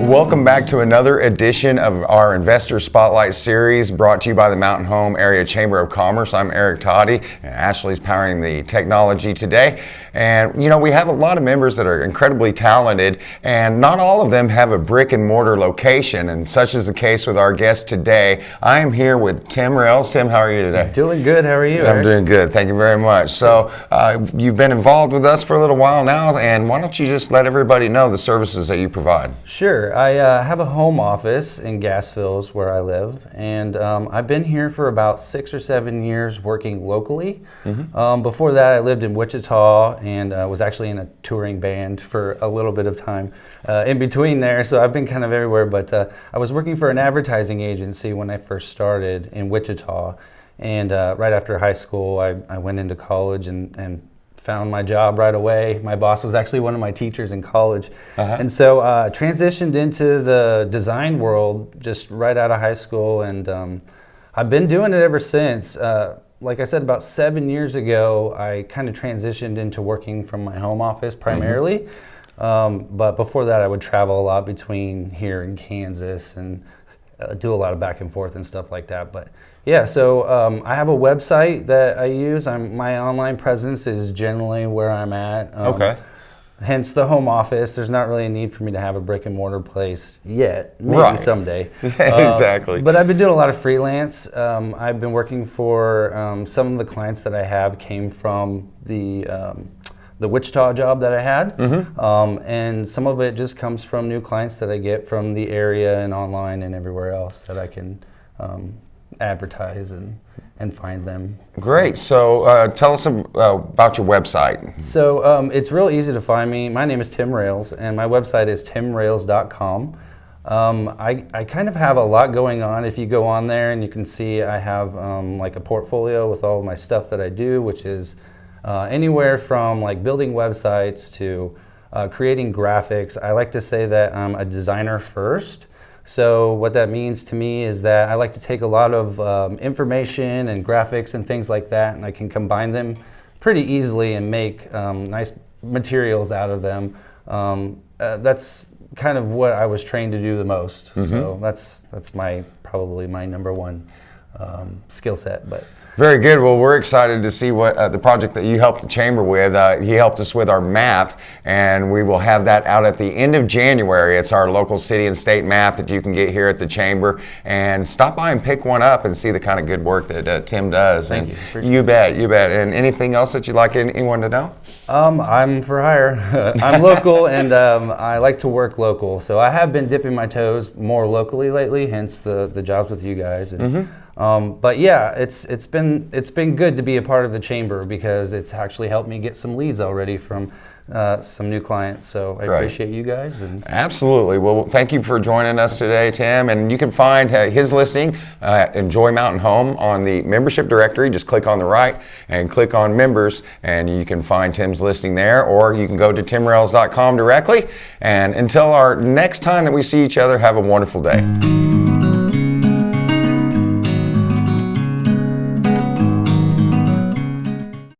Welcome back to another edition of our Investor Spotlight series brought to you by the Mountain Home Area Chamber of Commerce. I'm Eric Toddy, and Ashley's powering the technology today. And you know, we have a lot of members that are incredibly talented, and not all of them have a brick and mortar location, and such is the case with our guest today. I am here with Tim Rails. Tim, how are you today? Doing good. How are you, I'm Eric? doing good. Thank you very much. So you've been involved with us for a little while now, and why don't you just let everybody know the services that you provide? Sure. I have a home office in Gassville where I live, and I've been here for about 6 or 7 years working locally. Before that, I lived in Wichita and was actually in a touring band for a little bit of time in between there, so I've been kind of everywhere. But I was working for an advertising agency when I first started in Wichita, and right after high school, I went into college and found my job right away. My boss was actually one of my teachers in college. And so transitioned into the design world just right out of high school, and I've been doing it ever since. Like I said, about 7 years ago, I kind of transitioned into working from my home office primarily. But before that, I would travel a lot between here and Kansas and do a lot of back and forth and stuff like that. But yeah, so I have a website that I use. My online presence is generally where I'm at. Okay. Hence the home office. There's not really a need for me to have a brick and mortar place yet. Maybe someday. Exactly. But I've been doing a lot of freelance. I've been working for some of the clients that I have came from the Wichita job that I had. And some of it just comes from new clients that I get from the area and online and everywhere else that I can advertise and find them. Great. So tell us about your website. So it's real easy to find me. My name is Tim Rails, and my website is timrails.com. I kind of have a lot going on. If you go on there, and you can see I have like a portfolio with all of my stuff that I do, which is anywhere from like building websites to creating graphics. I like to say that I'm a designer first. So what that means to me is that I like to take a lot of information and graphics and things like that, and I can combine them pretty easily and make nice materials out of them. That's kind of what I was trained to do the most. So that's probably my number one skill set. But very good. Well, we're excited to see what the project that you helped the Chamber with. He helped us with our map, and we will have that out at the end of January. It's our local city and state map that you can get here at the Chamber, and stop by and pick one up and see the kind of good work that Tim does. Thank you. You bet. And anything else that you'd like anyone to know? I'm for hire. I'm local, and I like to work local. So I have been dipping my toes more locally lately, hence the jobs with you guys. And, but yeah, it's been good to be a part of the Chamber because it's actually helped me get some leads already from some new clients. So I appreciate you guys. And absolutely. Well, thank you for joining us today, Tim. And you can find his listing, Enjoy Mountain Home, on the membership directory. Just click on the right and click on members, and you can find Tim's listing there, or you can go to timrails.com directly. And until our next time that we see each other, have a wonderful day.